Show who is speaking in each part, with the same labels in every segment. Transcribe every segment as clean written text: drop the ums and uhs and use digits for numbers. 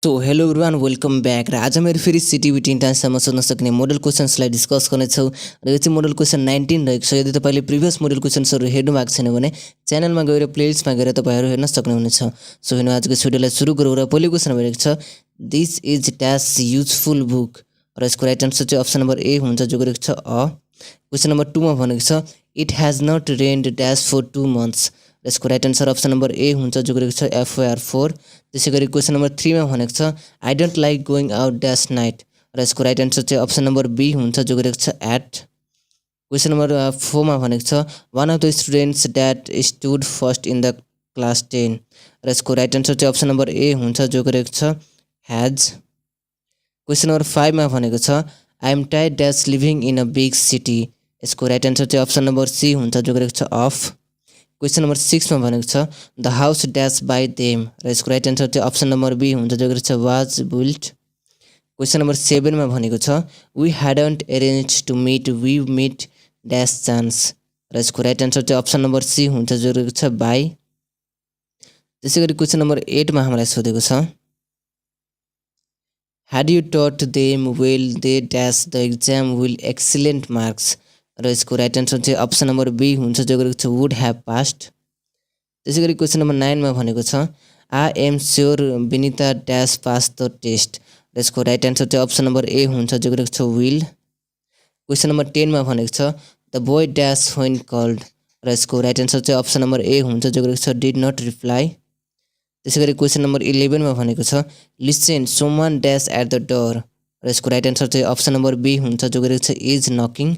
Speaker 1: So hello everyone welcome back र आज मेरो फेरि सिटिभी टाइम्ससम्म सोध्न सक्ने मोडल क्वेसन्सलाई डिस्कस गर्नेछौँ र यो चाहिँ मोडल क्वेसन 19 रहेको छ। यदि तपाईँले प्रिभियस मोडल क्वेसन्सहरू हेर्नु भएको छैन भने च्यानलमा गएर प्लेलिस्टमा गएर तपाईँहरू हेर्न सक्नुहुनेछ। सो हेर्नु आजको भिडियोलाई सुरु गरौँ र पहिलो क्वेसन भनेको छ this is dash useful book र यसको राइट आन्सर चाहिँ अप्सन नम्बर ए हुन्छ जो गरेको छ अ। क्वेसन नम्बर 2 मा भनेको छ it has not rained dash for 2 months र यसको right answer option number A हुन्छ जो गरेको छ FYR4। त्यसैगरी क्वेसन नम्बर 3 मा भनेको छ I don't like going out dash night र यसको राइट आन्सर चाहिँ अप्सन नम्बर बी हुन्छ जो गरेको छ एट। क्वेसन नम्बर 4 मा भनेको छ one of the students that stood first in the class 10 र यसको राइट आन्सर चाहिँ अप्सन नम्बर ए हुन्छ जो गरेको छ हैज। क्वेसन नम्बर 5 मा भनेको छ I am tired dash living in a big city यसको राइट आन्सर चाहिँ अप्सन नम्बर सी हुन्छ जो गरेको छ अफ। क्वेसन नम्बर 6 मा भनेको छ the house dash by them र यसको राइट आन्सर चाहिँ अप्सन नम्बर बी हुन्छ जो गरेको छ वाज बिल्ट। क्वेसन नम्बर 7 मा भनेको छ we hadn't arrange to meet we met dash chance र यसको राइट आन्सर चाहिँ अप्सन नम्बर सी हुन्छ जो गरेको छ बाई। त्यसैगरी क्वेसन नम्बर 8 मा हामीलाई सोधेको छ had you taught them well they dash the exam will excellent marks र यसको राइट आन्सर चाहिँ अप्सन नम्बर बी हुन्छ जो गरेको छ वुड ह्याभ पास्ड। त्यसैगरी क्वेसन नम्बर 9 मा भनेको छ I am sure Vinita dash pass the test र यसको राइट आन्सर चाहिँ अप्सन नम्बर ए हुन्छ जो गरेको छ विल। क्वेसन नम्बर 10 मा भनेको छ the boy dash when called र यसको राइट आन्सर चाहिँ अप्सन नम्बर ए हुन्छ जो गरेको छ डिड नट रिप्लाई। त्यसैगरी क्वेसन नम्बर 11 मा भनेको छ listen someone dash at the door र यसको राइट आन्सर चाहिँ अप्सन नम्बर बी हुन्छ जो गरेको छ इज नकिङ।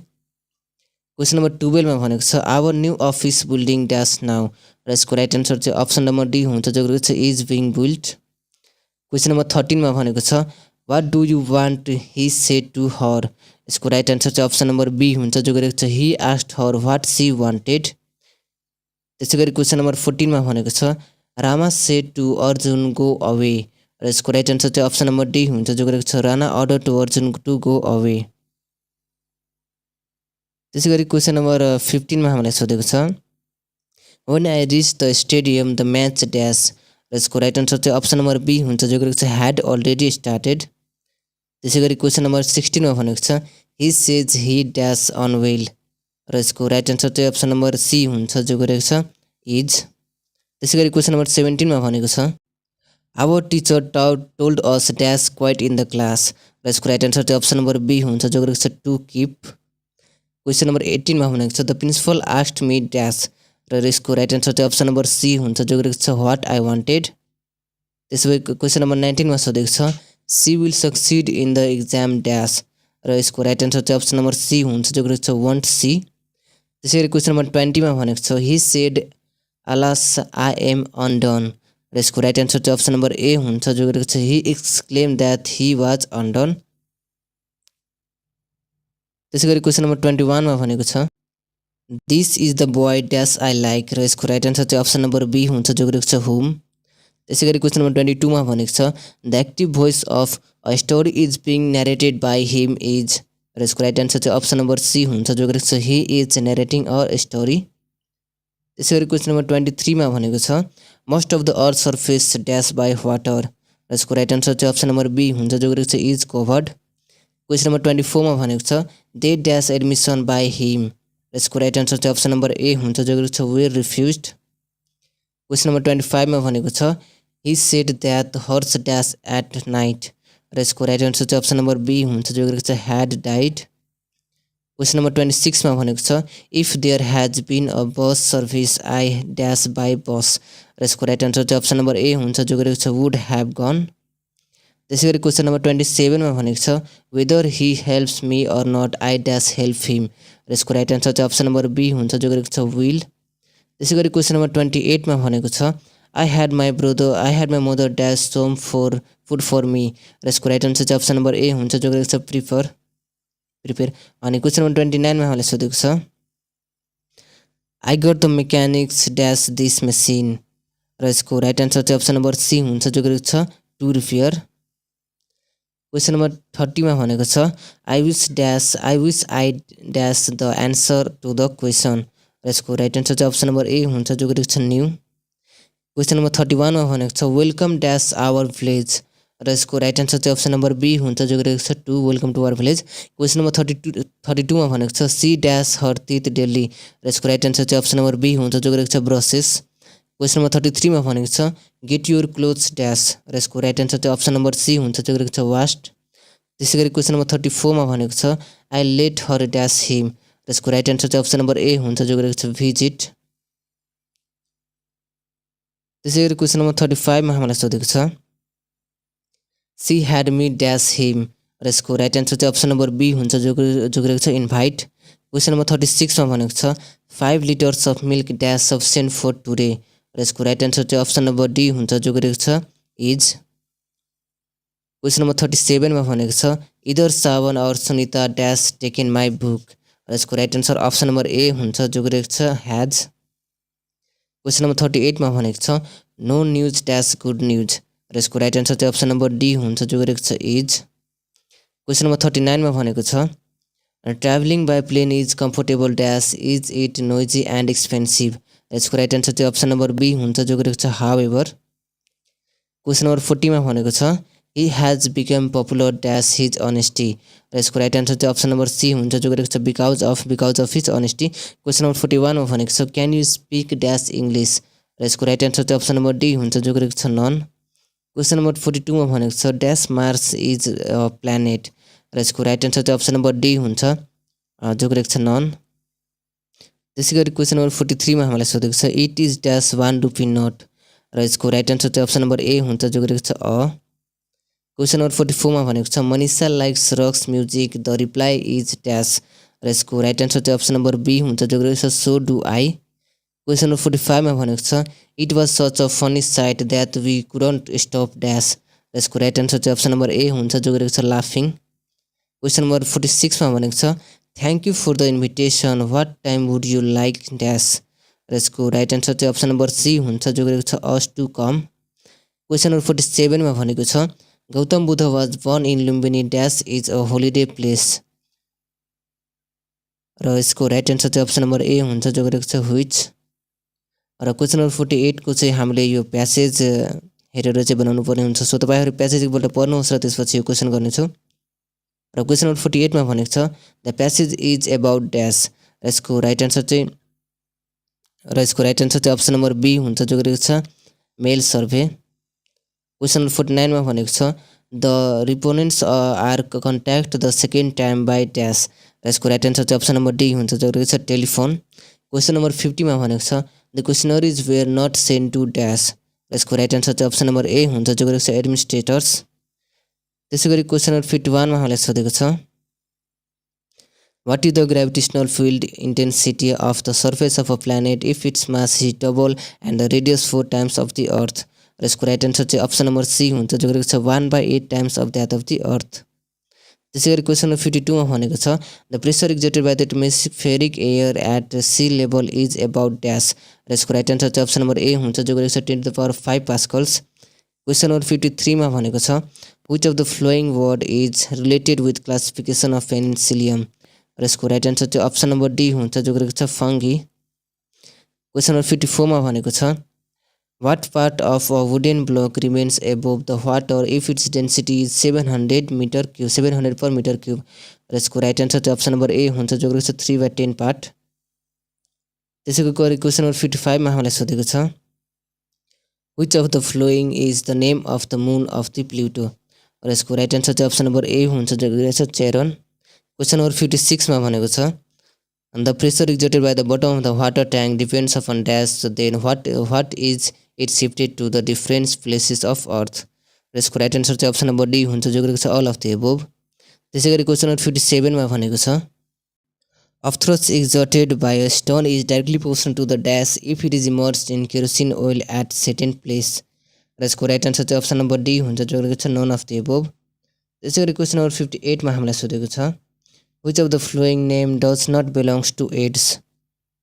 Speaker 1: क्वेसन नम्बर 12 मा भनेको छ our new office building dash now र यसको राइट आन्सर चाहिँ अप्सन नम्बर डी हुन्छ जो गरेको छ is being built. Question number 13 मा भनेको छ what do you want he said to her यसको राइट आन्सर चाहिँ अप्सन नम्बर बी हुन्छ जो गरेको छ he asked her what she wanted. त्यसैगरी क्वेसन नम्बर 14 मा भनेको छ Rama said to Arjun go away र यसको राइट आन्सर चाहिँ अप्सन नम्बर डी हुन्छ जो गरेको छ Rana order to Arjun to go away. त्यसैगरी क्वेसन नम्बर 15 मा हामीलाई सोधेको छ when I reach the stadium the match dash र यसको राइट आन्सर चाहिँ अप्सन नम्बर बी हुन्छ जो गरेको छ ह्याड अलरेडी स्टार्टेड। त्यसैगरी क्वेसन नम्बर 16 मा भनेको छ he says he dash unwell र यसको राइट आन्सर चाहिँ अप्सन नम्बर सी हुन्छ जो गरेको छ इज। त्यसैगरी क्वेसन नम्बर 17 मा भनेको छ our teacher told us dash quiet in the class र यसको राइट आन्सर चाहिँ अप्सन नम्बर बी हुन्छ जो गरेको छ टु किप। क्वेसन नम्बर 18 मा भनेको छ the principal asked me dash र यसको राइट आन्सर चाहिँ अप्सन नम्बर सी हुन्छ जो गरेको छ व्हाट आई वान्टेड। त्यसै क्वेसन नम्बर 19 मा सोधेको छ she will succeed in the exam dash र यसको राइट आन्सर चाहिँ अप्सन नम्बर सी हुन्छ जो गरेको छ वान्ट सी। त्यसैगरी क्वेसन नम्बर 20 मा भनेको छ he said alas I am undone र यसको राइट आन्सर चाहिँ अप्सन नम्बर ए हुन्छ जो गरेको छ he exclaim that he was undone. त्यसैगरी क्वेसन नम्बर 21 मा भनेको छ this is the boy dash I like र यसको राइट आन्सर चाहिँ अप्सन नम्बर बी हुन्छ जो गरेको छ हुम। त्यसैगरी क्वेसन नम्बर 22 मा भनेको छ the active voice of a story is being narrated by him is र यसको राइट आन्सर चाहिँ अप्सन नम्बर सी हुन्छ जो गरेको छ ही इज नरेटिङ अ स्टोरी। त्यसैगरी क्वेसन नम्बर 23 मा भनेको छ most of the earth surface dash by water र यसको राइट आन्सर चाहिँ अप्सन नम्बर बी हुन्छ जो गरेको छ इज कभर्ड। क्वेसन नम्बर 24 मा भनेको छ दे डैश एडमिसन बाई हिम र यसको राइट आन्सर चाहिँ अप्सन नम्बर ए हुन्छ जो गरेको छ वेयर रिफ्युज्ड। क्वेसन नम्बर 25 मा भनेको छ he said that horse dash at night र यसको राइट आन्सर चाहिँ अप्सन नम्बर बी हुन्छ जो गरेको छ ह्याड डाइड। क्वेसन नम्बर 26 मा भनेको छ if there has been a bus service I dash by bus र यसको राइट आन्सर चाहिँ अप्सन नम्बर ए हुन्छ जो गरेको छ वुड ह्याभ गन। त्यसैगरी क्वेसन नम्बर 27 मा भनेको छ whether he helps me or not I dash help him र यसको राइट आन्सर चाहिँ अप्सन नम्बर बी हुन्छ जो गरेको छ विल। त्यसैगरी क्वेसन नम्बर 28 मा भनेको छ I had my mother dash some for food for me र यसको राइट आन्सर चाहिँ अप्सन नम्बर ए हुन्छ जो गरेको छ प्रिपेयर। अनि क्वेसन नम्बर 29 मा हामीलाई सोधेको छ I got the mechanics dash this machine र यसको राइट आन्सर चाहिँ अप्सन नम्बर सी हुन्छ जो गरेको छ टु रिपेयर। क्वेसन नम्बर 30 मा भनेको छ I wish I dash the answer to the question र यसको राइट आन्सर चाहिँ अप्सन नम्बर ए हुन्छ जो गरेको छ न्यू। क्वेसन नम्बर 31 मा भनेको छ वेलकम डैश आवर भिलेज र यसको राइट आन्सर चाहिँ अप्सन नम्बर बी हुन्छ जो गरेको छ 2 welcome to our village. Question number 32 मा भनेको छ she dash her teeth daily र यसको राइट आन्सर चाहिँ अप्सन नम्बर बी हुन्छ जो गरेको छ ब्रसेस। क्वेसन नम्बर 33 मा भनेको छ गेट योर क्लोथ्स ड्यास र यसको राइट आन्सर चाहिँ अप्सन नम्बर सी हुन्छ जो गरेको छ वास्ट। त्यसैगरी क्वेसन नम्बर 34 मा भनेको छ आई लेट हर ड्यास हिम र यसको राइट आन्सर चाहिँ अप्सन नम्बर ए हुन्छ जो गरेको छ भिजिट। त्यसैगरी क्वेसन नम्बर 35 मा हामीलाई सोधेको छ सी ह्याड मी ड्यास हिम र यसको राइट आन्सर चाहिँ अप्सन नम्बर बी हुन्छ जो गरेको छ इन्भाइट। क्वेसन नम्बर 36 मा भनेको छ 5 litres of milk dash sufficient for today र यसको राइट आन्सर चाहिँ अप्सन नम्बर डी हुन्छ जो गरेको छ इज। क्वेसन नम्बर 37 मा भनेको छ इदर सावन और Sunita dash taken my book र यसको right answer option number A हुन्छ जो गरेको छ ह्याज। क्वेसन नम्बर 38 मा भनेको छ no news dash good news र यसको राइट आन्सर चाहिँ अप्सन नम्बर डी हुन्छ जो गरेको छ इज। क्वेसन नम्बर 39 मा भनेको छ travelling by plane is comfortable dash is it noisy and expensive र यसको राइट आन्सर चाहिँ अप्सन नम्बर बी हुन्छ जो गरेको छ हाउएभर। क्वेसन नम्बर 40 मा भनेको छ he has become popular dash his honesty र यसको राइट आन्सर चाहिँ अप्सन नम्बर सी हुन्छ जो गरेको छ because of his honesty. Question number 41 मा भनेको छ can you speak dash English र यसको राइट आन्सर चाहिँ अप्सन नम्बर डी हुन्छ जो गरेको छ नन। क्वेसन नम्बर 42 मा भनेको छ dash Mars is a planet र यसको राइट आन्सर चाहिँ अप्सन नम्बर डी हुन्छ जो गरेको छ नन। त्यसै गरी क्वेसन नम्बर 43 मा हामीलाई सोधेको छ it is dash 1 rupee note र यसको राइट आन्सर चाहिँ अप्सन नम्बर ए हुन्छ जो गरेको छ अ। क्वेसन नम्बर 44 मा भनेको छ Manisha likes rocks music the reply is dash र यसको राइट आन्सर चाहिँ अप्सन नम्बर बी हुन्छ जो गरेको छ so do I. Question number 45 मा भनेको छ it was such a funny sight that we couldn't stop dash र यसको राइट आन्सर चाहिँ अप्सन नम्बर ए हुन्छ जो गरेको छ लाफिङ। क्वेसन नम्बर 46 मा भनेको छ thank you for the invitation what time would you like dash र यसको राइट आन्सर चाहिँ अप्सन नम्बर सी हुन्छ जो गरेको छ us to come. Question number 47 मा भनेको छ Gautam Buddha was born in Lumbini dash is a holiday place र यसको राइट आन्सर चाहिँ अप्सन नम्बर ए हुन्छ जो गरेको छ व्हिच। र क्वेसन नम्बर 48 को चाहिँ हामीले यो प्यासेज हेरेर चाहिँ बनाउनु पर्ने हुन्छ। सो तपाईँहरू प्यासेज एकपल्ट पढ्नुहोस् र त्यसपछि यो क्वेसन गर्नेछौँ। र क्वेसन नम्बर 48 मा भनेको छ the passage is about dash र यसको राइट आन्सर चाहिँ अप्सन नम्बर बी हुन्छ जो गरेको छ मेल सर्भे। क्वेसन नम्बर 49 मा भनेको छ the respondents are contact the second time by dash र यसको राइट आन्सर चाहिँ अप्सन नम्बर डी हुन्छ जो गरेको छ टेलिफोन। क्वेसन नम्बर 50 मा भनेको छ the questionnaires were not send to dash र यसको राइट आन्सर चाहिँ अप्सन नम्बर ए हुन्छ जो गरेको छ एडमिनिस्ट्रेटर्स। त्यसै गरी क्वेसन नम्बर 51 मा हामीलाई सोधेको छ what is the gravitational field intensity of the surface of a planet if its mass is double and the radius 4 times of the earth र यसको राइट आन्सर चाहिँ अप्सन नम्बर सी हुन्छ जो गरेको छ 1/8 times of that of the earth. त्यसै गरी question number 52 मा भनेको छ the pressure exerted by the atmospheric air at sea level is about dash र यसको राइट आन्सर चाहिँ अप्सन नम्बर ए हुन्छ जो गरेको छ 10⁵ पास्कल्स। क्वेसन नम्बर 53 मा भनेको छ which of the flowing word is related with classification of Penicillium र यसको राइट आन्सर चाहिँ अप्सन नम्बर डी हुन्छ जो गरेको छ फङ्गी। क्वेसन नम्बर 54 मा भनेको छ what part of a wooden block remains above the water if its density is 700 per metre cube र यसको राइट आन्सर चाहिँ अप्सन नम्बर ए हुन्छ जो गरेको छ 3/10 पार्ट। त्यसै गरी क्वेसन नम्बर 55 मा हामीलाई सोधेको छ which of the following is the name of the moon of the Pluto र यसको राइट आन्सर चाहिँ अप्सन नम्बर ए हुन्छ जो गरेको छ चेरन। क्वेसन नम्बर 56 मा भनेको छ the pressure exerted by the bottom of the water tank depends upon dash then what is it shifted to the different places of earth र यसको राइट आन्सर चाहिँ अप्सन नम्बर डी हुन्छ जो गरेको छ अल अफ द एबोभ। त्यसै गरी question number 57 मा भनेको छ upthrust exerted by a stone is directly proportional to the dash if it is immersed in kerosene oil at certain place र यसको राइट आन्सर चाहिँ अप्सन नम्बर डी हुन्छ जो गरेको छ नन अफ द एबोभ। त्यसै गरी क्वेसन नम्बर 58 मा हामीलाई सोधेको छ which of the following name does not belongs to AIDS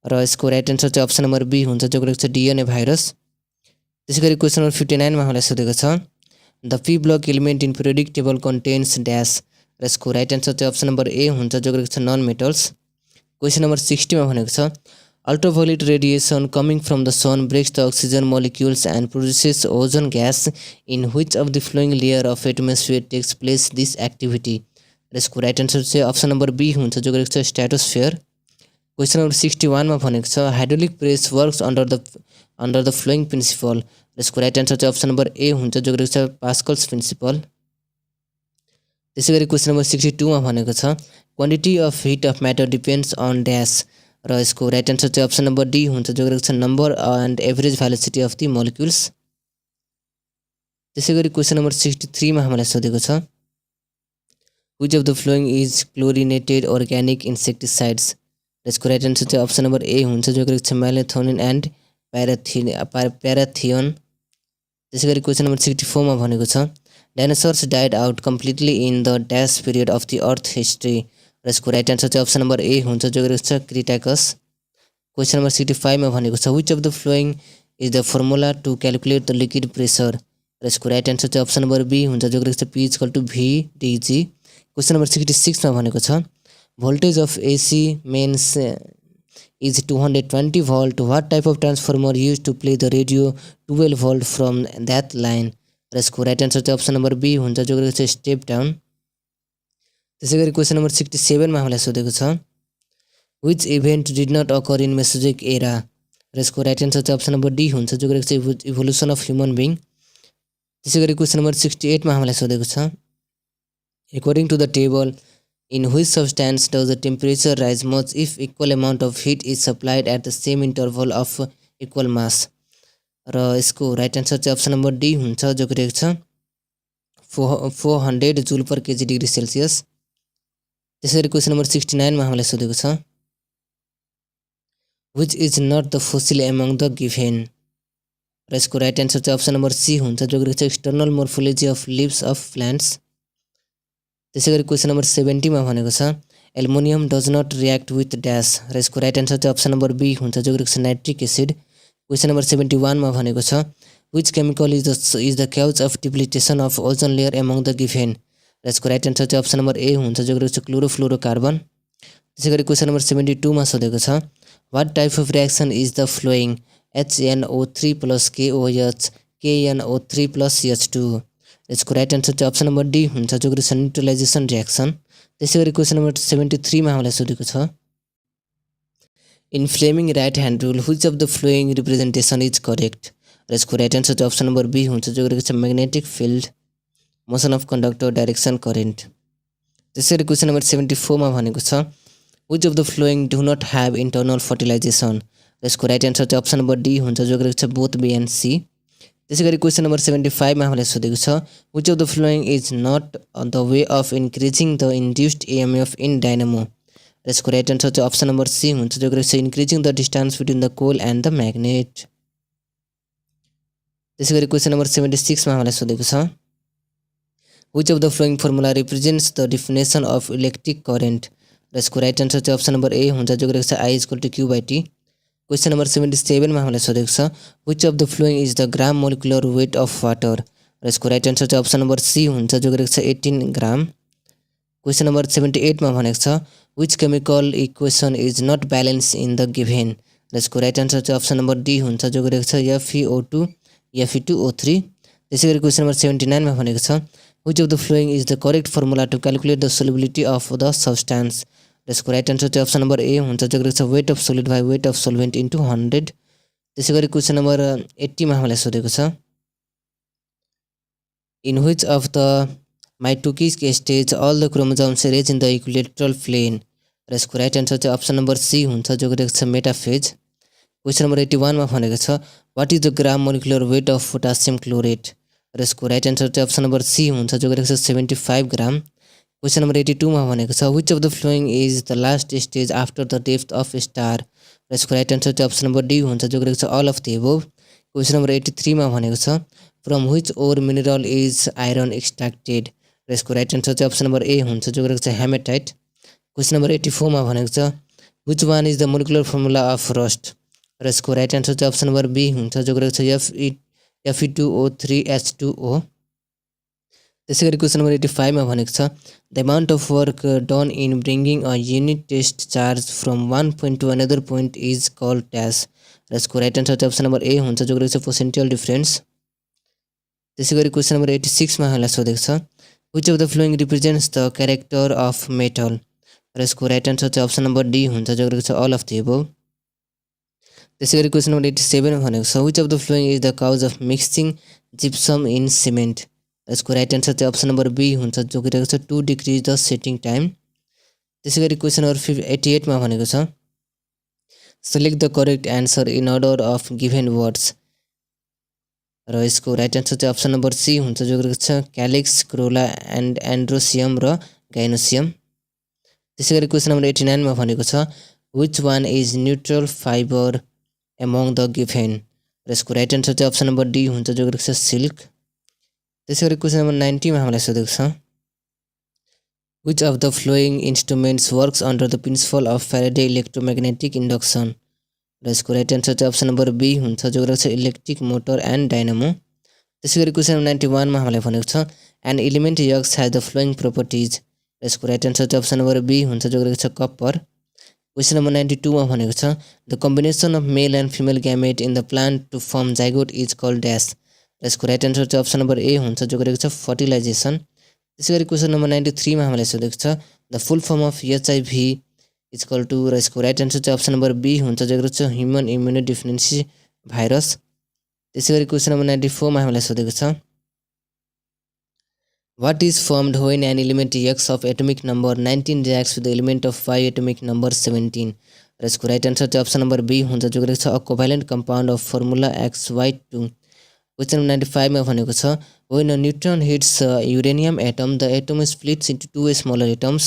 Speaker 1: र यसको राइट आन्सर चाहिँ अप्सन नम्बर बी हुन्छ जो गरेको छ डिएनए भाइरस। त्यसै गरी क्वेसन नम्बर 59 मा हामीलाई सोधेको छ the P block element in periodic table contents dash र यसको राइट आन्सर चाहिँ अप्सन नम्बर ए हुन्छ जो गरेको छ नन मेटल्स। क्वेसन नम्बर 60 मा भनेको छ Ultraviolet radiation coming from the sun breaks the oxygen molecules and produces ozone gas. In which of the flowing layer of atmosphere takes place this activity? यसको right answer चाहिँ option number B हुन्छ जो गरेको छ stratosphere. Question number 61 मा भनेको छ hydraulic press works under the following principle. यसको राइट आन्सर चाहिँ अप्सन नम्बर ए हुन्छ जो गरेको छ पास्कल्स प्रिन्सिपल। त्यसैगरी क्वेसन नम्बर 62 मा भनेको छ quantity of heat of matter depends on dash र यसको राइट आन्सर चाहिँ अप्सन नम्बर डी हुन्छ जो गरेको छ number and average velocity of the molecules. त्यसैगरी क्वेसन नम्बर 63 मा हामीलाई सोधेको छ which of the following is chlorinated organic insecticides। यसको राइट आन्सर चाहिँ अप्सन नम्बर ए हुन्छ जो गरेको छ म्यालाथोनिन एन्ड प्याराथियोन। त्यसैगरी क्वेसन नम्बर 64 मा भनेको छ dinosaurs died out completely in the dash period of the earth history र यसको राइट आन्सर चाहिँ अप्सन नम्बर ए हुन्छ जो गरेको छ क्रिटाकस। क्वेसन नम्बर 65 मा भनेको छ which of the following is the formula to calculate the liquid pressure र यसको राइट आन्सर चाहिँ अप्सन नम्बर बी हुन्छ जो गरेको छ P = VdG। क्वेसन नम्बर 66 मा भनेको छ voltage of AC mains is 220 volt, what type of transformer used to play the radio 12 volt from that line र यसको राइट आन्सर चाहिँ अप्सन नम्बर बी हुन्छ जो गरेको छ स्टेप डाउन। त्यसैगरी क्वेसन नम्बर 67 मा हामीलाई सोधेको छ which event did not occur in Mesozoic era र यसको राइट आन्सर चाहिँ अप्सन नम्बर डी हुन्छ जो गरेको छ इभोल्युसन अफ ह्युमन बिङ। त्यसैगरी क्वेसन नम्बर 68 मा हामीलाई सोधेको छ according to the table in which substance does the temperature rise much if equal amount of heat is supplied at the same interval of equal mass र यसको right answer चाहिँ option number D हुन्छ जो गरेको छ 400 joule पर KG degree Celsius. त्यसैगरी question number 69 मा हामीलाई सोधेको छ which is not the fossil among the given र यसको राइट आन्सर चाहिँ अप्सन नम्बर सी हुन्छ जो गरेको छ external morphology of leaves of plants. त्यसैगरी क्वेसन नम्बर 70 मा भनेको छ aluminium does not react with dash र यसको राइट आन्सर चाहिँ अप्सन नम्बर बी हुन्छ जो गरेको छ नाइट्रिक एसिड। क्वेसन नम्बर 71 मा भनेको छ which chemical is the cause of depletion of ozone layer among the given र यसको राइट आन्सर चाहिँ अप्सन नम्बर ए हुन्छ जो गरेको छ क्लोरोफ्लोरोकार्बन। त्यसैगरी क्वेसन नम्बर 72 मा सोधेको छ what type of reaction is the flowing HNO3 plus KOH KNO3 plus H2 यसको राइट आन्सर चाहिँ अप्सन नम्बर डी हुन्छ जो गरेको छ न्युट्रलाइजेसन रियाक्सन। त्यसैगरी क्वेसन नम्बर 73 मा हामीलाई सोधेको छ in Fleming right hand rule which of the following representation is correct र यसको राइट आन्सर चाहिँ अप्सन नम्बर बी हुन्छ जो गरेको छ magnetic field motion of conductor direction current. त्यसैगरी क्वेसन नम्बर 74 मा भनेको छ which of the following do not have internal fertilization र यसको राइट आन्सर चाहिँ अप्सन नम्बर डी हुन्छ जो गरेको छ बोथ बी एन्ड सी। त्यसैगरी क्वेसन नम्बर 75 मा हामीलाई सोधेको छ which of the following is not the way of increasing the induced EMF in dynamo र यसको राइट आन्सर चाहिँ अप्सन नम्बर सी हुन्छ जो गरेको छ increasing the distance between the coil and the magnet. त्यसैगरी क्वेसन नम्बर 76 मा हामीलाई सोधेको छ which of the following formula represents the definition of electric current र यसको राइट आन्सर चाहिँ अप्सन नम्बर ए हुन्छ जो गरेको छ I = Q/T। क्वेसन नम्बर 77 मा हामीलाई सोधेको छ which of the following is the gram molecular weight of water र यसको राइट आन्सर चाहिँ अप्सन नम्बर सी हुन्छ जो गरेको छ 18 ग्राम। क्वेसन नम्बर 78 मा भनेको छ which chemical equation is not balanced in the given र यसको राइट आन्सर चाहिँ अप्सन नम्बर डी हुन्छ जो गरेको छ FeO2 Fe2O3। त्यसैगरी क्वेसन नम्बर 79 मा भनेको छ which of the following is the correct formula to calculate the solubility of the substance र यसको राइट आन्सर चाहिँ अप्सन नम्बर ए हुन्छ जो गरेको छ weight of solid by weight of solvent into 100। त्यसैगरी क्वेसन नम्बर 80 मा हामीलाई सोधेको छ in which of the mitotic stage all the chromosomes arrange in the equilateral plane र यसको राइट आन्सर चाहिँ अप्सन नम्बर सी हुन्छ जो गरेको छ मेटाफेज। क्वेसन नम्बर 81 मा भनेको छ what is the gram molecular weight of potassium chlorate र यसको राइट आन्सर चाहिँ अप्सन नम्बर सी हुन्छ जो गरेको छ 75 ग्राम। क्वेसन नम्बर 82 मा भनेको छ which of the following is the last stage after the death of a star र यसको राइट आन्सर चाहिँ अप्सन नम्बर डी हुन्छ जो गरेको छ all of the above. Question number 83 मा भनेको छ from which ore mineral is iron extracted र यसको राइट आन्सर चाहिँ अप्सन नम्बर ए हुन्छ जो गरेको छ हेमेटाइट। क्वेसन नम्बर 84 मा भनेको छ which one is the molecular formula of rust र यसको राइट आन्सर चाहिँ अप्सन नम्बर बी हुन्छ जो गरेको छ Fe2O3H2O। त्यसैगरी क्वेशन नम्बर 85 मा भनेको छ the amount of work done in bringing a unit test charge from one point to another point is called dash र यसको राइट आन्सर चाहिँ अप्सन नम्बर ए हुन्छ जो गरेको छ पर्सेन्टियल डिफरेन्स। त्यसैगरी क्वेशन नम्बर 86 मा हामीलाई सोधेको छ which of the following represents the character of metal र यसको राइट आन्सर चाहिँ अप्सन नम्बर डी हुन्छ जो गरेको छ अल अफ द एबोभ। त्यसैगरी क्वेशन नम्बर 87 मा भनेको छ which of the following is the cause of mixing gypsum in cement यसको राइट आन्सर चाहिँ अप्सन नम्बर बी हुन्छ जो गरेको छ to decrease the setting time. त्यसैगरी क्वेशन नम्बर 88 मा भनेको छ select the correct answer in order of given words र यसको राइट आन्सर चाहिँ अप्सन नम्बर सी हुन्छ जो गरेको छ क्यालिक्स क्रोला एन्ड एन्ड्रोसियम र गाइनोसियम। त्यसैगरी क्वेशन नम्बर 89 मा भनेको छ which one is neutral fibre among the given र यसको राइट आन्सर चाहिँ अप्सन नम्बर डी हुन्छ जो गरेको छ सिल्क। त्यसैगरी क्वेशन नम्बर 90 मा हामीलाई सोधेको छ which of the following instruments works under the principle of Faraday electromagnetic induction र यसको राइट आन्सर चाहिँ अप्सन नम्बर बी हुन्छ जो गरेको छ इलेक्ट्रिक मोटर एन्ड डाइनामो। त्यसैगरी क्वेशन नम्बर 91 मा हामीलाई भनेको छ an element X has the following properties र यसको राइट आन्सर चाहिँ अप्सन नम्बर बी हुन्छ जो गरेको छ कपर। क्वेशन नम्बर 92 मा भनेको छ the combination of male and female gamete in the plant to form zygote is called dash र यसको राइट आन्सर चाहिँ अप्सन नम्बर ए हुन्छ जो गरेको छ फर्टिलाइजेसन। त्यसैगरी क्वेशन नम्बर 93 मा हामीलाई सोधेको छ the full form of HIV is equal to र यसको राइट आन्सर चाहिँ अप्सन नम्बर बी हुन्छ जो गरेको छ ह्युमन इम्युनोडेफिसिएन्सी भाइरस। त्यसैगरी क्वेशन नम्बर 94 मा हामीलाई सोधेको छ what is formed when an element X of atomic number 19 reacts with the element of Y atomic number 17 र यसको राइट आन्सर चाहिँ अप्सन नम्बर बी हुन्छ जो गरेको छ a covalent compound of formula XY2। Question number 95 मा भनेको छ when a neutron hits uranium atom the atom splits into 2 smaller atoms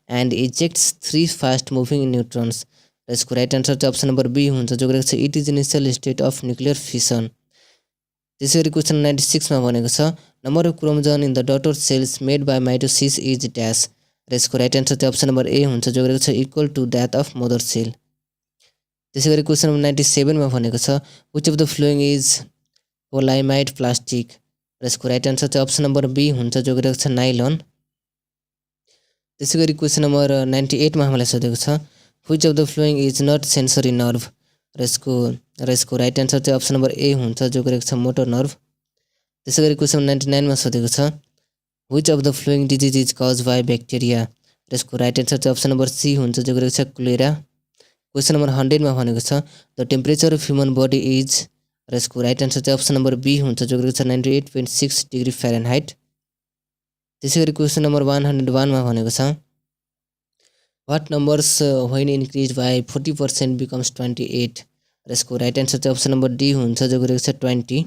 Speaker 1: and ejects 3 fast moving neutrons र यसको राइट आन्सर चाहिँ अप्सन नम्बर बी हुन्छ जो गरेको छ it is initial state of nuclear fission. त्यसैगरी क्वेशन 96 मा भनेको छ number of chromosome in the daughter cells made by mitosis is dash र यसको राइट आन्सर चाहिँ अप्सन नम्बर ए हुन्छ जो गरेको छ equal to that of mother cell. त्यसैगरी क्वेशन नम्बर 97 मा भनेको छ which of the following is polyamide plastic र यसको राइट आन्सर चाहिँ अप्सन नम्बर बी हुन्छ जो गरेको छ नाइलन। त्यसैगरी क्वेशन नम्बर 98 मा हामीलाई सोधेको छ which of the following is not sensory nerve र यसको राइट आन्सर चाहिँ अप्सन नम्बर ए हुन्छ जो गरेको छ मोटर नर्भ। त्यसैगरी क्वेशन 99 मा सोधेको छ which of the flowing disease is cause by bacteria र यसको राइट आन्सर चाहिँ अप्सन नम्बर सी हुन्छ जो गरेको छ कोलेरा। क्वेशन नम्बर 100 मा भनेको छ the temperature of human body is र यसको राइट आन्सर चाहिँ अप्सन नम्बर बी हुन्छ जो गरेको छ 98.6 डिग्री फ्यारेनहाइट। त्यसैगरी क्वेशन नम्बर 101 मा भनेको छ what numbers when increase by 40% becomes 28 र यसको राइट आन्सर चाहिँ अप्सन नम्बर डी हुन्छ जो गरेको छ 20।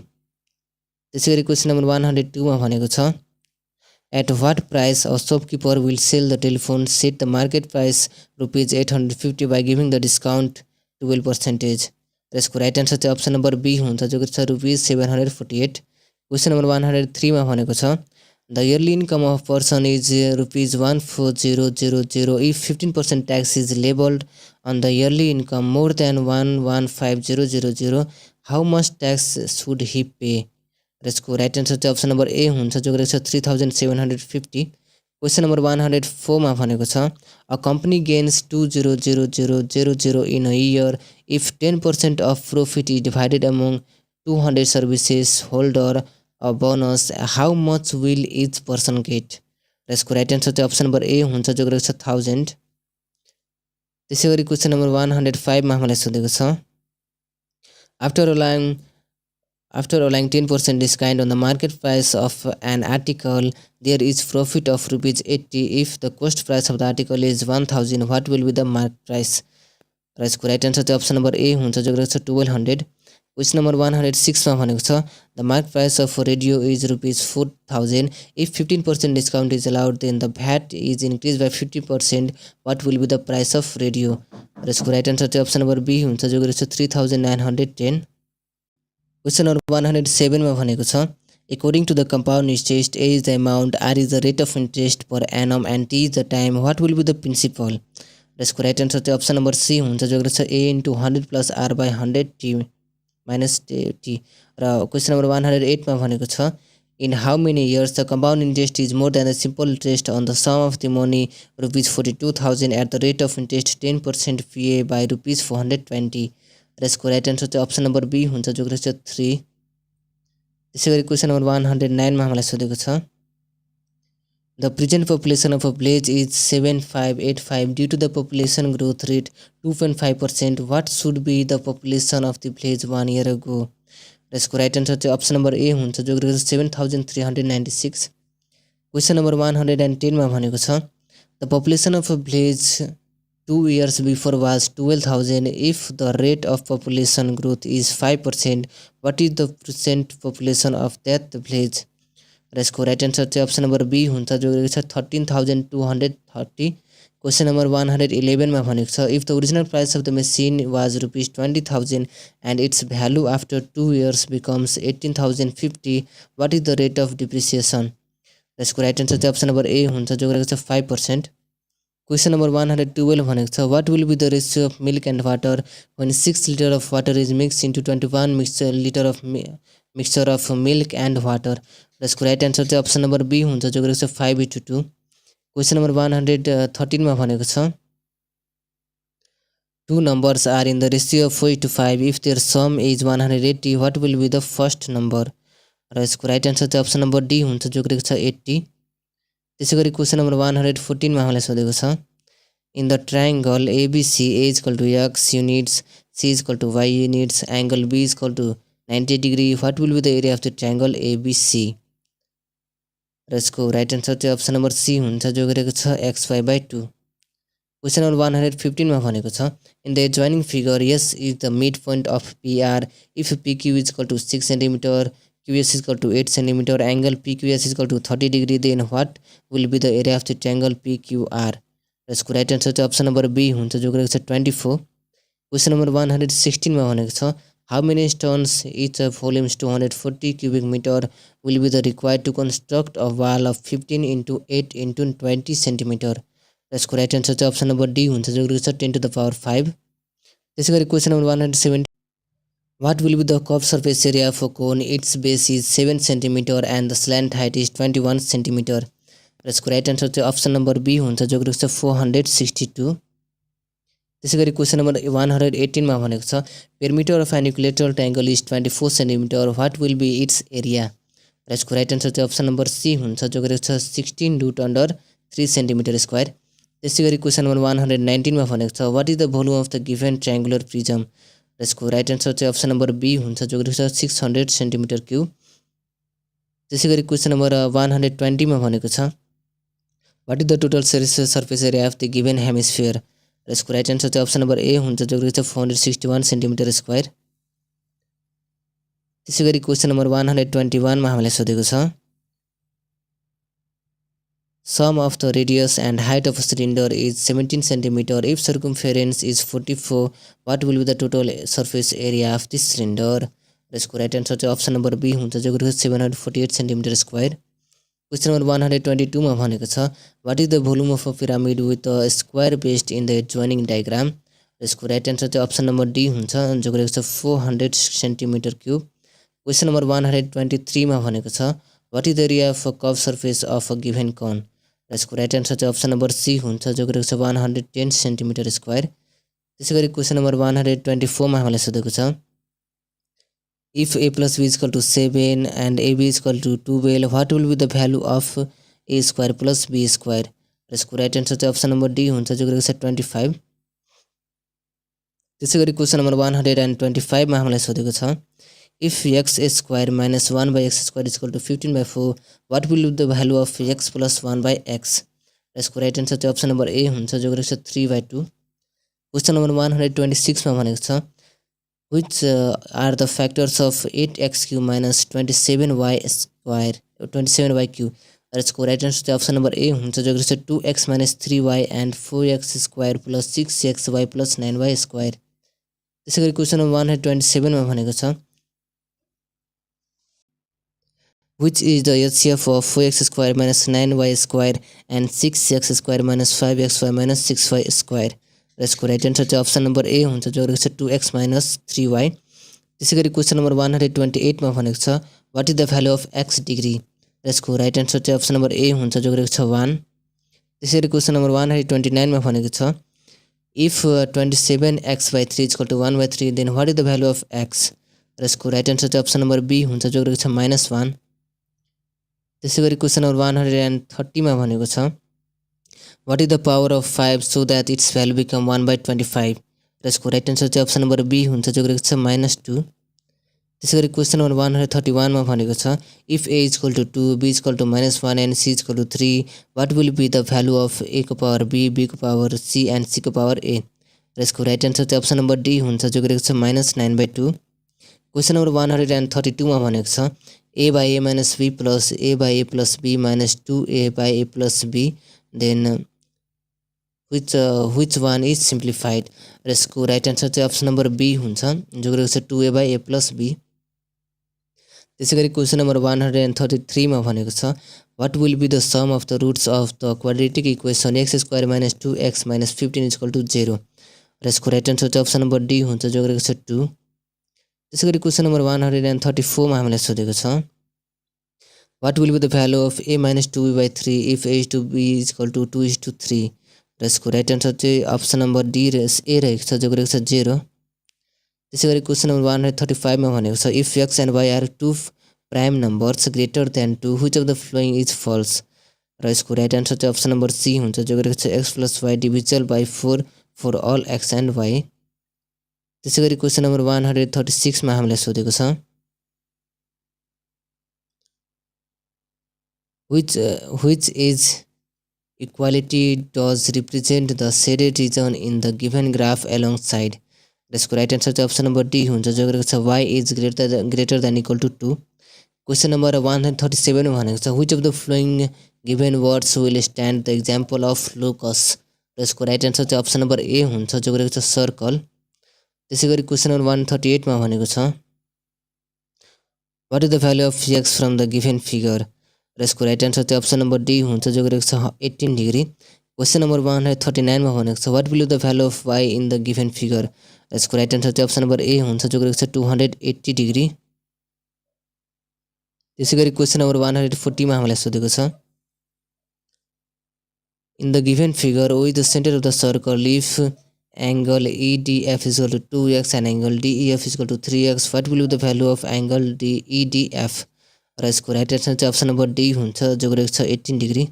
Speaker 1: त्यसैगरी क्वेशन नम्बर 102 मा भनेको छ at what price a shopkeeper will sell the telephone set the market price ₹850 by giving the discount 12%। र यसको राइट आन्सर चाहिँ अप्सन नम्बर बी हुन्छ जो गरेको छ ₹748। क्वेशन नम्बर 103 मा भनेको छ the yearly income of person is ₹14000 if 15% tax is labelled on the yearly income more than 115,000 how much tax should he pay र यसको राइट आन्सर चाहिँ अप्सन नम्बर ए हुन्छ जो गरेको छ 3750। क्वेशन नम्बर 104 मा भनेको छ a company gains 200,000 in a year if 10% of profit is divided among 200 services holder a bonus how much will each person get र यसको राइट आन्सर चाहिँ अप्सन नम्बर ए हुन्छ जो गरेको छ 1000। त्यसैगरी क्वेशन नम्बर 105 मा हामीलाई सोधेको छ after allowing 10% discount on the market price of an article there is profit of ₹80 if the cost price of the article is 1000 what will be the market price र यसको राइट आन्सर चाहिँ option number A हुन्छ जो गरेको छ 1200। Question number 106 मा भनेको छ the market price of radio is ₹4000 if 15% discount is allowed then the VAT is increase by 50% what will be the price of radio र यसको राइट आन्सर चाहिँ अप्सन नम्बर बी हुन्छ जो गरेको छ 3910। क्वेशन नम्बर 107 मा भनेको छ according to the compound interest A is the amount R is the rate of interest per annum and T is the time what will be the principal र यसको right answer चाहिँ option number C हुन्छ जो गरेको छ A into 100 plus R by 100 T minus T र question number 108 मा भनेको छ In how many years the compound interest is more than the simple interest on the sum of the money rupees 42,000 at the rate of interest 10% PA by rupees 420. र यसको right answer चाहिँ option number B हुन्छ जो रहेछ 3. त्यसै गरी question number 109 मा हामीलाई सोधेको छ The present population of a village is 7585 due to the population growth rate 2.5%. What should be the population of the village 1 year ago? र यसको राइट आन्सर चाहिँ अप्सन नम्बर ए हुन्छ जो रहेछ 7396. क्वेसन नम्बर 110 मा भनेको छ The population of a village 2 years before was 12,000. If the rate of population growth is 5%, what is the present population of that village? र यसको राइट आन्सर चाहिँ अप्सन नम्बर बी हुन्छ जो रहेछ 13,230. क्वेसन नम्बर 111 मा भनेको छ If the original price of the machine was rupees 20,000 and its value after 2 years becomes 18,050, what is the rate of depreciation? र यसको राइट आन्सर चाहिँ अप्सन नम्बर ए हुन्छ जो रहेछ 5%. क्वेसन नम्बर 112 भनेको छ What will be the ratio of milk and water when 6 liter of water is mixed into 21 liter of mixture of milk and water? र यसको राइट आन्सर चाहिँ option number B हुन्छ जो रहेछ 5:2. क्वेसन नम्बर 113 मा भनेको छ Two numbers are in the ratio of 4:5. If their sum is 180, what will be the first number? र यसको राइट आन्सर चाहिँ अप्सन नम्बर डी हुन्छ जो रहेको छ 80. त्यसै गरी क्वेसन नम्बर 114 मा हामीलाई सोधेको छ In the triangle ABC A is equal to X units, C is equal to Y units, angle B is equal to 90 degree, what will be the area of the triangle ABC? र यसको right answer चाहिँ option number C हुन्छ जो गरेको छ xy/2. Question number 115 मा भनेको छ In the adjoining figure, S is the midpoint of PR. If PQ is equal to 6 cm, QS is equal to 8 cm, angle PQS is equal to 30 degree, then what will be the area of the triangle PQR? र यसको right answer चाहिँ option number B हुन्छ जो गरेको छ 24. Question number 116 मा भनेको छ How many stones each of volumes 240 cubic meter will be the required to construct a wall of 15 into 8 into 20 centimeter? र यसको राइट आन्सर चाहिँ अप्सन नम्बर डी हुन्छ जो रहेको छ 10 to the power 5. त्यसै गरी question number 117 What will be the curved surface area of a cone? Its base is 7 cm and the slant height is 21 cm. र यसको राइट आन्सर चाहिँ अप्सन नम्बर बी हुन्छ जो रहेको छ 462. त्यसै गरी क्वेसन नम्बर 118 मा भनेको छ perimeter of an equilateral triangle is 24 cm. What will be its area? र यसको राइट आन्सर चाहिँ अप्सन नम्बर सी हुन्छ जो गरेको छ 16 √3 cm². त्यसै गरी क्वेसन नम्बर 119 मा भनेको छ What is the volume of the given triangular prism? र यसको राइट आन्सर चाहिँ अप्सन नम्बर बी हुन्छ जो गरेको छ 600 cm3. त्यसै गरी क्वेसन नम्बर 120 मा भनेको छ What is the total surface area of the given hemisphere? र यसको राइट आन्सर चाहिँ अप्सन नम्बर ए हुन्छ जो रहेको छ 461 cm². त्यसै गरी क्वेसन नम्बर 121 मा हामीलाई सोधेको छ Sum of the radius and height of a cylinder is 17 cm. If circumference is 44, what will be the total surface area of this cylinder? र यसको राइट आन्सर चाहिँ अप्सन नम्बर बी हुन्छ जो रहेको छ 748 cm². क्वेसन नम्बर 122 मा भनेको छ What is the volume of a pyramid with a square based in the adjoining diagram? र यसको राइट आन्सर चाहिँ अप्सन नम्बर डी हुन्छ जो रहेको छ 400 cm3. क्वेसन नम्बर 123 मा भनेको छ What is the area of a curved surface of a given cone? र यसको राइट आन्सर चाहिँ अप्सन नम्बर सी हुन्छ जो रहेको छ 110 cm². त्यसै गरी क्वेसन नम्बर 124 मा हामीलाई सोधेको छ If a plus b is equal to 7 and ab is equal to 12, what will be the value of a square plus b square? र यसको राइट आन्सर चाहिँ अप्सन नम्बर डी हुन्छ जो रहेको छ 25. त्यसै गरी क्वेसन नम्बर 125 मा हामीलाई सोधेको छ If x square minus 1 by x square is equal to 15/4, what will be the value of x plus 1 by x? र यसको राइट आन्सर चाहिँ अप्सन नम्बर ए हुन्छ जो रहेको छ 3/2. क्वेसन नम्बर 126 मा भनेको छ Which are the factors of 8x³ minus 27y³? र यसको राइट आन्सर चाहिँ अप्सन नम्बर ए हुन्छ जो रहेको छ 2x minus 3y and 4x² plus 6xy plus 9y². त्यसै गरी क्वेसन नम्बर 127 मा भनेको छ Which is the HCF of 4x² minus 9y² and 6x² minus 5xy minus 6y²? र यसको राइट आन्सर चाहिँ अप्सन नम्बर ए हुन्छ जो रहेको छ 2x minus 3y. त्यसै गरी क्वेसन नम्बर 128 मा भनेको छ what is the value of X degree र यसको राइट एन्सर चाहिँ अप्सन नम्बर ए हुन्छ जो गरेको छ 1। त्यसैगरी क्वेसन नम्बर 129 मा भनेको छ if 27x/3 equal to 1/3 then what is the value of X र यसको राइट एन्सर चाहिँ अप्सन नम्बर बी हुन्छ जो गरेको छ -1। त्यसैगरी क्वेसन नम्बर 130 मा भनेको छ what is the power of 5 so that its value become 1/25 र यसको राइट एन्सर चाहिँ अप्सन नम्बर बी हुन्छ जो गरेको छ -2। त्यसैगरी क्वेसन नम्बर 131 मा भनेको छ if a equal to 2 b equal to -1 and c equal to 3 what will be the value of a को पावर b b को पावर c एन्ड c को पावर a र यसको राइट एन्सर चाहिँ option number D हुन्छ जो गरेको छ -9/2। क्वेसन नम्बर 132 मा भनेको छ a by a minus b plus a by a plus b minus 2a by a plus b then which one is simplified र यसको राइट एन्सर चाहिँ अप्सन नम्बर बी हुन्छ जो गरेको छ 2a by a plus b। त्यसैगरी question number 133 मा भनेको छ what will be the sum of the roots of the quadratic equation x² - 2x - 15 = 0 र यसको राइट एन्सर चाहिँ अप्सन नम्बर डी हुन्छ जो गरेको छ 2। त्यसैगरी क्वेसन नम्बर 134 मा हामीलाई सोधेको छ what will be the value of a - 2b/3 if a to b = 2:3 र यसको राइट एन्सर चाहिँ अप्सन नम्बर डी र ए रहेको छ जो गरेको छ 0। त्यसैगरी क्वेसन नम्बर 135 मा भनेको छ if x and y are two prime numbers greater than 2 which of the following is false र यसको राइट एन्सर चाहिँ अप्सन नम्बर सी हुन्छ जो गरेको छ x + y divisible by 4 for all x and y। त्यसैगरी क्वेसन नम्बर 136 मा हामीलाई सोधेको छ which is equality does represent the shaded region in the given graph alongside र यसको राइट एन्सर चाहिँ अप्सन नम्बर डी हुन्छ जो गरेको छ y is greater than equal to 2। Question number 137 मा भनेको छ which of the following given words will stand the example of locus र यसको राइट एन्सर चाहिँ अप्सन नम्बर ए हुन्छ जो गरेको छ सर्कल। त्यसैगरी क्वेसन नम्बर 138 मा भनेको छ what is the value of x from the given figure र यसको राइट एन्सर चाहिँ अप्सन नम्बर डी हुन्छ जो गरेको छ 18 डिग्री। क्वेसन नम्बर 139 मा भनेको छ what will be the value of y in the given figure र यसको राइट एन्सर चाहिँ अप्सन नम्बर ए हुन्छ जो गरेको छ 280 डिग्री। त्यसैगरी क्वेसन नम्बर 140 मा हामीलाई सोधेको छ in the given figure with the centre of the circle if angle EDF is equal to 2x and angle DEF is equal to 3x what will be the value of angle EDF र यसको right answer चाहिँ option number D हुन्छ जो गरेको छ 18 degree.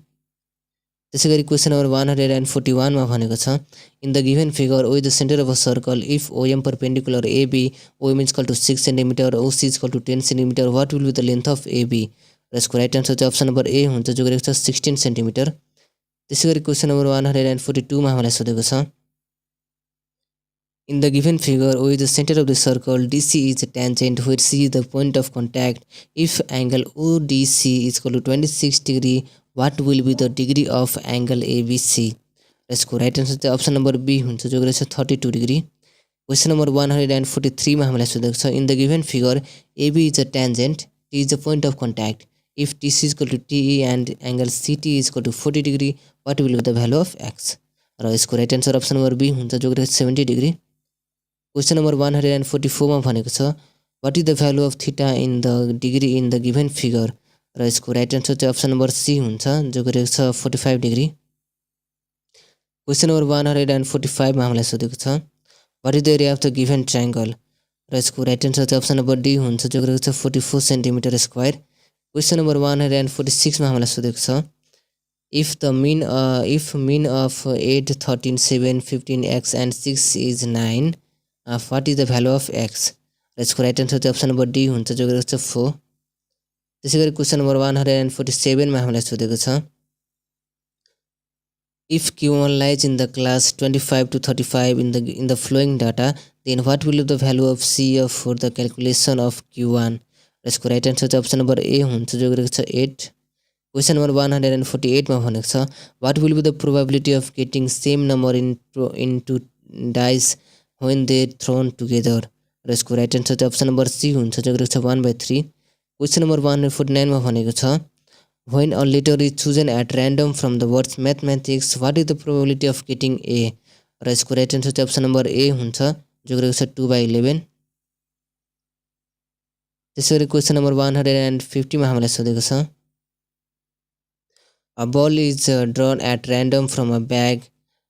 Speaker 1: त्यसैगरी question number 141 मा भनेको छ in the given figure with the centre of a circle if OM perpendicular AB OM is equal to 6 cm OC is equal to 10 cm what will be the length of AB र यसको right answer चाहिँ option number A हुन्छ जो गरेको छ 16 centimetre. त्यसैगरी question number 142 मा हामीलाई सोधेको छ in the given figure with the center of the circle DC is a tangent where C is the point of contact if angle ODC is equal to 26 degree what will be the degree of angle ABC र यसको right answer चाहिँ option number B हुन्छ जो गरेको छ 32 degree. Question number 143 मा हामीलाई सोधेको छ in the given figure AB is a tangent T is the point of contact if TC is equal to TE and angle CT is equal to 40 degree what will be the value of x र यसको right answer option number B हुन्छ जो गरेको छ 70 degree. Question number 144 मा भनेको छ what is the value of theta in the degree in the given figure र यसको राइट एन्सर चाहिँ अप्सन नम्बर सी हुन्छ जो गरेको छ 45 डिग्री। क्वेसन नम्बर 145 मा हामीलाई सोधेको छ what is the area of the given triangle र यसको राइट एन्सर चाहिँ अप्सन नम्बर डी हुन्छ जो गरेको छ 44 सेन्टिमिटर स्क्वायर। क्वेसन नम्बर 146 मा हामीलाई सोधेको छ if mean of 8 13 7 15 x and 6 is 9 what is the value of x र यसको राइट एन्सर चाहिँ अप्सन नम्बर डी हुन्छ जो गरेको छ 4। त्यसैगरी क्वेसन नम्बर 147 मा हामीलाई सोधेको छ if Q1 lies in the class 25 to 35 in the flowing data then what will be the value of CF for the calculation of Q1 र यसको राइट एन्सर चाहिँ अप्सन नम्बर ए हुन्छ जो गरेको छ 8। क्वेसन नम्बर 148 मा भनेको छ what will be the probability of getting same number into dice when they thrown together र यसको राइट एन्सर चाहिँ अप्सन नम्बर सी हुन्छ जो गरेको छ 1/3। क्वेसन नम्बर 149 मा भनेको छ when a letter is chosen at random from the words mathematics what is the probability of getting A र यसको राइट एन्सर चाहिँ अप्सन नम्बर ए हुन्छ जो गरेको छ 2/11। त्यसै गरी क्वेसन नम्बर 150 मा हामीलाई सोधेको छ A ball is drawn at random from a bag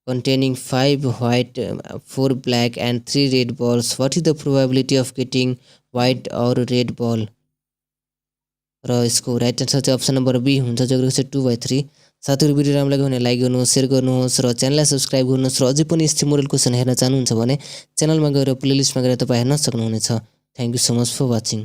Speaker 1: containing 5 white, 4 black and 3 red balls. What is the probability of getting white or red ball? र यसको राइट आन्सर चाहिँ अप्सन नम्बर बी हुन्छ जो रहेको छ 2/3। साथीहरु भिडियो राम्रो लाग्यो भने लाइक गर्नुहोस्, शेयर गर्नुहोस् र च्यानललाई सब्स्क्राइब गर्नुहोस् र अझै पनि यस्तै मोडल क्वेसन हेर्न चाहनुहुन्छ भने च्यानलमा गएर प्लेलिस्टमा गएर तपाई हेर्न सक्नुहुनेछ। Thank you so much for watching.